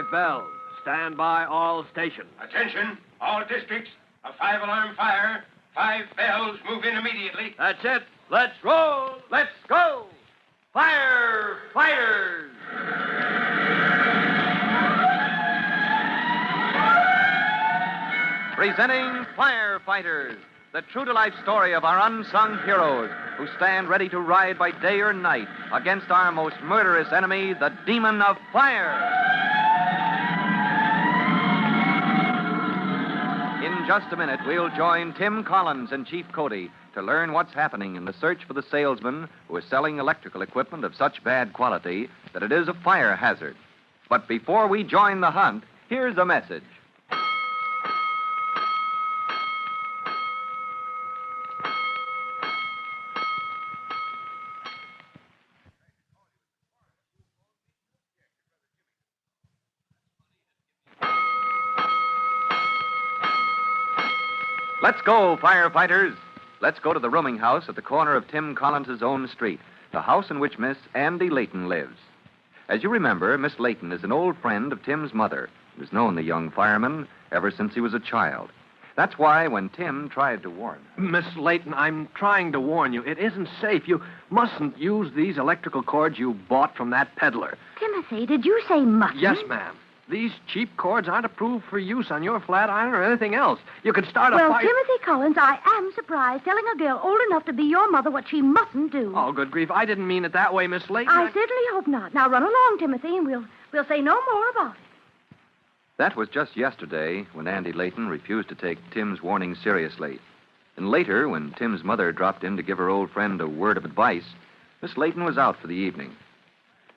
5 bells. Stand by all stations. Attention, all districts. A 5-alarm fire. 5 bells. Move in immediately. That's it. Let's roll. Let's go. Firefighters. Presenting Firefighters, the true-to-life story of our unsung heroes who stand ready to ride by day or night against our most murderous enemy, the demon of fire. In just a minute, we'll join Tim Collins and Chief Cody to learn what's happening in the search for the salesman who is selling electrical equipment of such bad quality that it is a fire hazard. But before we join the hunt, here's a message. Let's go, firefighters. Let's go to the rooming house at the corner of Tim Collins' own street, the house in which Miss Andy Layton lives. As you remember, Miss Layton is an old friend of Tim's mother, who has known the young fireman ever since he was a child. That's why when Tim tried to warn her... Miss Layton, I'm trying to warn you. It isn't safe. You mustn't use these electrical cords you bought from that peddler. Timothy, did you say mustn't? Yes, ma'am. These cheap cords aren't approved for use on your flat iron or anything else. You could start a fire... Well, Timothy Collins, I am surprised telling a girl old enough to be your mother what she mustn't do. Oh, good grief. I didn't mean it that way, Miss Layton. I certainly hope not. Now run along, Timothy, and we'll say no more about it. That was just yesterday when Andy Layton refused to take Tim's warning seriously. And later, when Tim's mother dropped in to give her old friend a word of advice, Miss Layton was out for the evening.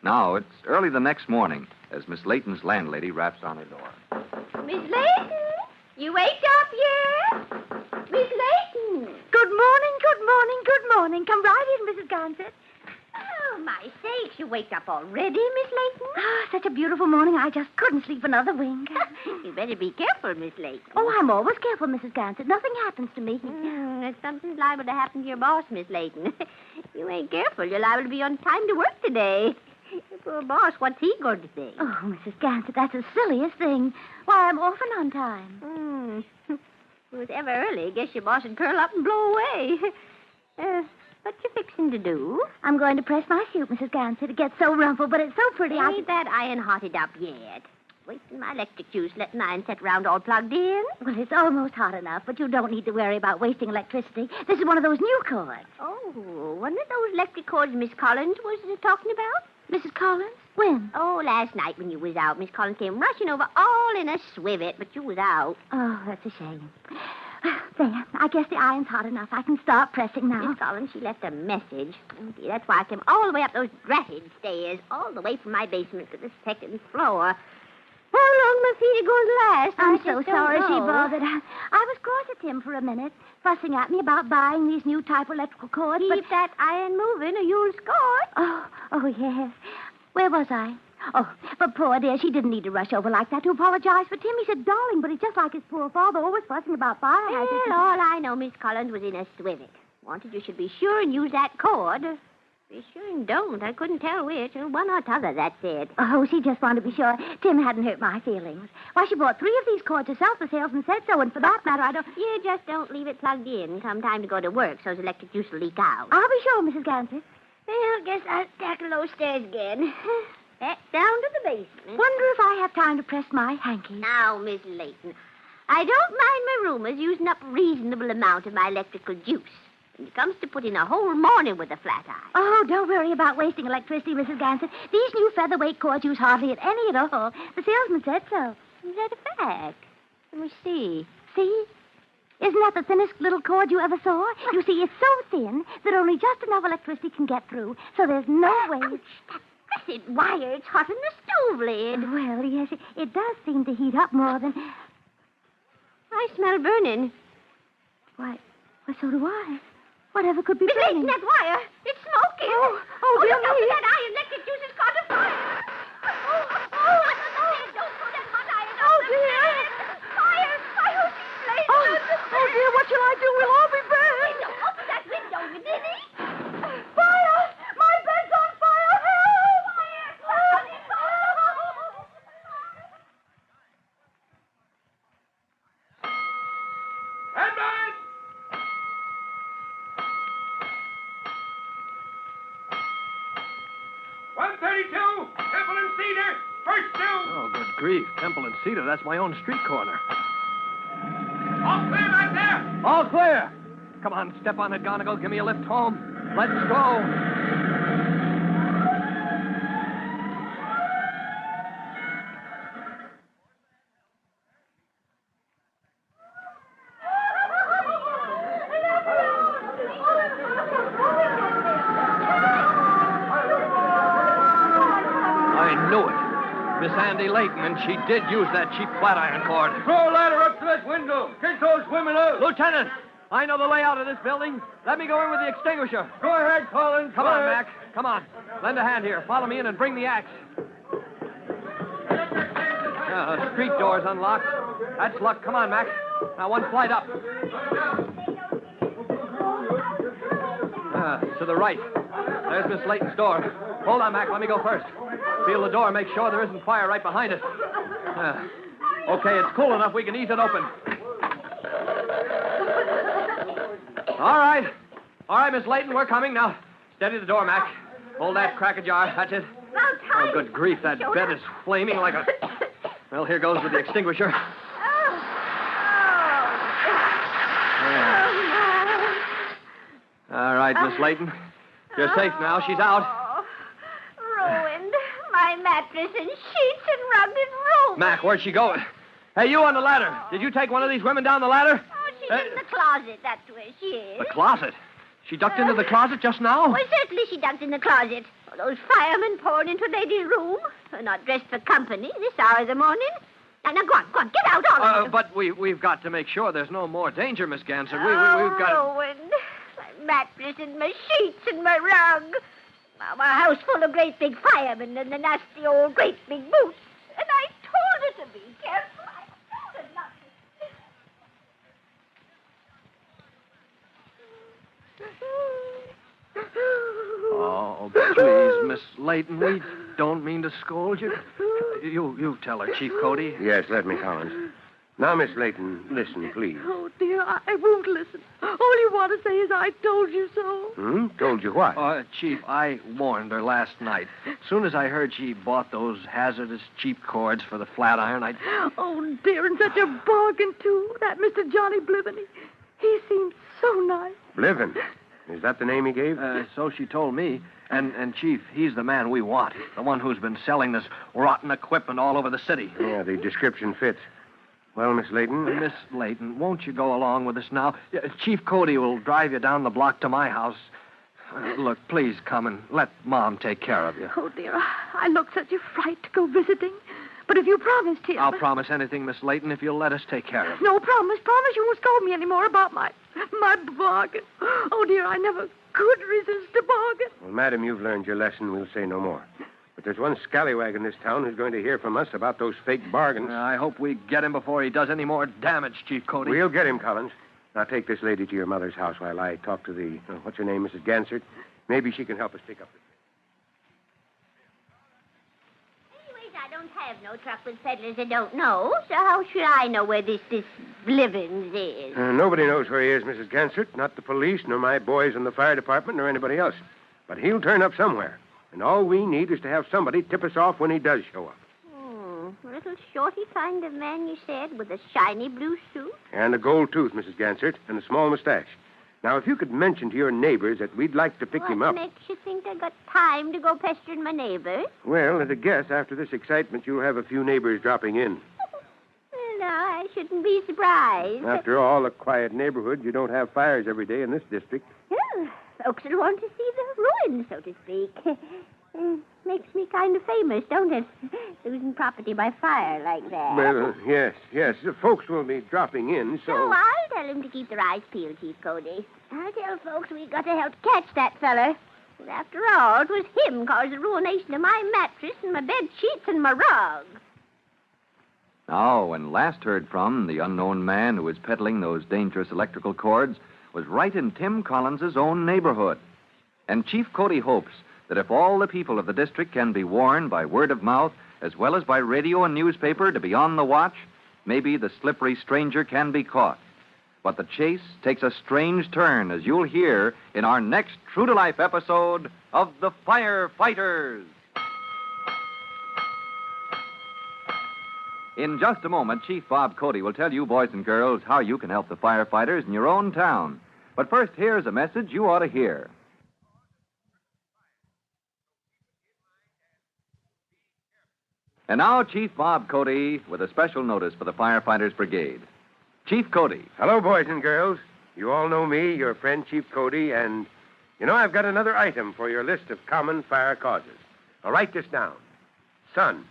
Now, it's early the next morning as Miss Layton's landlady raps on her door. Miss Layton, you waked up yet? Miss Layton. Good morning, good morning, good morning. Come right in, Mrs. Gansett. Oh, my sakes, you waked up already, Miss Layton? Oh, such a beautiful morning, I just couldn't sleep another wink. You better be careful, Miss Layton. Oh, I'm always careful, Mrs. Gansett. Nothing happens to me. If something's liable to happen to your boss, Miss Layton. You ain't careful, you're liable to be on time to work today. Your poor boss, what's he going to think? Oh, Mrs. Gansett, that's the silliest thing. Why, I'm often on time. If it was ever early, guess your boss would curl up and blow away. What you fixing to do? I'm going to press my suit, Mrs. Gansett. It gets so rumpled, but it's so pretty. Ain't that iron hotted up yet? Wasting my electric juice, letting iron set around all plugged in. Well, it's almost hot enough, but you don't need to worry about wasting electricity. This is one of those new cords. Oh, one of those electric cords Miss Collins was talking about? Mrs. Collins? When? Oh, last night when you was out. Miss Collins came rushing over all in a swivet, but you was out. Oh, that's a shame. There, I guess the iron's hot enough. I can start pressing now. Miss Collins, she left a message. Oh, dear, that's why I came all the way up those dratted stairs, all the way from my basement to the second floor. How long my feet are going to last? I'm so sorry she bothered. I was cross at Tim for a minute, fussing at me about buying these new type electrical cords. Keep that iron moving or you'll score. Oh, yes. Where was I? Oh, but poor dear, she didn't need to rush over like that to apologize for Tim. He said, darling, but he's just like his poor father, always fussing about fire hazards. Well, all I know, Miss Collins was in a swivet. Wanted you should be sure and use that cord. Be sure and don't. I couldn't tell which. One or t'other, that's it. Oh, she just wanted to be sure Tim hadn't hurt my feelings. Why, she bought 3 of these cords herself. The salesman said so, and for that matter, I don't... You just don't leave it plugged in come time to go to work so the electric juice will leak out. I'll be sure, Mrs. Gansett. Well, guess I'll tackle those stairs again. Back down to the basement. Wonder if I have time to press my hanky. Now, Miss Layton, I don't mind my roomers using up a reasonable amount of my electrical juice. When it comes to putting a whole morning with a flat iron. Oh, don't worry about wasting electricity, Mrs. Gansett. These new featherweight cords use hardly any at all. The salesman said so. Is that a fact? Let me see. See? Isn't that the thinnest little cord you ever saw? You see, it's so thin that only just enough electricity can get through, so there's no way... Ouch, that blessed wire, it's hot in the stove lid. Well, yes, it does seem to heat up more than... I smell burning. Why, so do I. Whatever could be Miss burning? Layton, that wire, it's smoking. Oh, dear look out me. for that iron. Electric juice has caught a fire. Don't throw that hot iron. Oh, dear. Fire, Miss Layton. Oh, dear, what shall I do? We'll all be burned. Open that window, you ninny. Fire! My bed's on fire! Help! grief. Temple and Cedar, that's my own street corner. All clear right there. All clear. Come on, step on it, Gonigal. Give me a lift home. Let's go. I knew it. Miss Andy Layton, and she did use that cheap flat iron cord. Throw a ladder up to that window. Get those women out. Lieutenant, I know the layout of this building. Let me go in with the extinguisher. Go ahead, Collins. Come on, Mac. Come on. Lend a hand here. Follow me in and bring the axe. The street door's unlocked. That's luck. Come on, Mac. Now, one flight up. To the right. There's Miss Layton's door. Hold on, Mac. Let me go first. Feel the door. Make sure there isn't fire right behind it. Okay, it's cool enough. We can ease it open. All right. All right, Miss Layton, we're coming. Now, steady the door, Mac. Hold that crack ajar. That's it. Oh, good grief. That bed is flaming like a... Well, here goes with the extinguisher. All right, Miss Layton. You're safe now. She's out. Ruined. My mattress and sheets and rug is ruined. Mac, where'd she go? Hey, you on the ladder. Did you take one of these women down the ladder? Oh, she's in the closet. That's where she is. The closet? She ducked into the closet just now? Well, certainly she ducked in the closet. Those firemen poured into Lady's room. They're not dressed for company this hour of the morning. Now, go on. Get out, all of you. But we've got to make sure there's no more danger, Miss Ganser. We've got... Ruined. My mattress and my sheets and my rug. Now, my house full of great big firemen and the nasty old great big boots. And I told her to be careful. I told her not to. Oh, please, Miss Layton, we don't mean to scold you. You tell her, Chief Cody. Yes, let me, Collins. Now, Miss Layton, listen, please. Oh, dear, I won't listen. All you want to say is I told you so. Told you what? Chief, I warned her last night. As soon as I heard she bought those hazardous cheap cords for the flat iron, I... Oh, dear, and such a bargain, too. That Mr. Johnny Bliven, he seems so nice. Bliven? Is that the name he gave? So she told me. And, Chief, he's the man we want. The one who's been selling this rotten equipment all over the city. Yeah, the description fits. Well, Miss Layton? Miss Layton, won't you go along with us now? Chief Cody will drive you down the block to my house. Look, please come and let Mom take care of you. Oh, dear, I look such a fright to go visiting. But if you promise, Tim... I'll promise anything, Miss Layton, if you'll let us take care of you. No, promise. You won't scold me anymore about my bargain. Oh, dear, I never could resist a bargain. Well, madam, you've learned your lesson. We'll say no more. But there's one scallywag in this town who's going to hear from us about those fake bargains. I hope we get him before he does any more damage, Chief Cody. We'll get him, Collins. Now, take this lady to your mother's house while I talk to the... what's her name, Mrs. Gansert? Maybe she can help us pick up the... Anyways, I don't have no truck with peddlers I don't know, so how should I know where this Blivens is? Nobody knows where he is, Mrs. Gansert. Not the police, nor my boys in the fire department, nor anybody else. But he'll turn up somewhere. And all we need is to have somebody tip us off when he does show up. A little shorty kind of man, you said, with a shiny blue suit? And a gold tooth, Mrs. Gansert, and a small mustache. Now, if you could mention to your neighbors that we'd like to pick him up... What makes you think I got time to go pestering my neighbors? Well, at a guess, after this excitement, you'll have a few neighbors dropping in. No, I shouldn't be surprised. After all, a quiet neighborhood, you don't have fires every day in this district. Well, folks will want to see the ruins, so to speak. Makes me kind of famous, don't it? Losing property by fire like that. Well, yes. The folks will be dropping in, so... So I'll tell them to keep their eyes peeled, Chief Cody. I'll tell folks we got to help catch that feller. And after all, it was him caused the ruination of my mattress and my bed sheets and my rug. Now, when last heard from, the unknown man who was peddling those dangerous electrical cords was right in Tim Collins's own neighborhood. And Chief Cody hopes that if all the people of the district can be warned by word of mouth, as well as by radio and newspaper, to be on the watch, maybe the slippery stranger can be caught. But the chase takes a strange turn, as you'll hear in our next true-to-life episode of The Firefighters. In just a moment, Chief Bob Cody will tell you, boys and girls, how you can help the firefighters in your own town. But first, here's a message you ought to hear. And now, Chief Bob Cody with a special notice for the Firefighters Brigade. Chief Cody. Hello, boys and girls. You all know me, your friend Chief Cody, and I've got another item for your list of common fire causes. Now, write this down. Sun.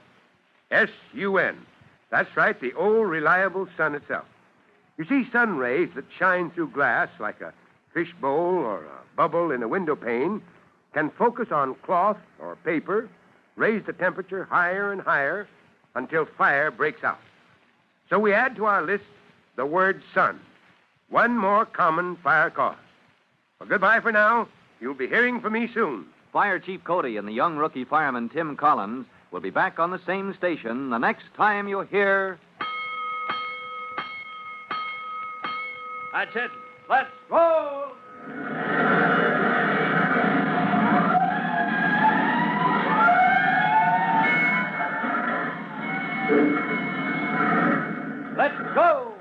S-U-N. That's right, the old reliable sun itself. You see, sun rays that shine through glass like a fish bowl or a bubble in a window pane can focus on cloth or paper, raise the temperature higher and higher until fire breaks out. So we add to our list the word sun. One more common fire cause. Well, goodbye for now. You'll be hearing from me soon. Fire Chief Cody and the young rookie fireman Tim Collins will be back on the same station the next time you hear... That's it. Let's roll! Let's go!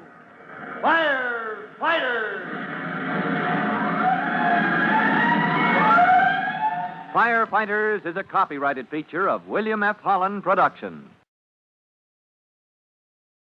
Firefighters! Firefighters is a copyrighted feature of William F. Holland Productions.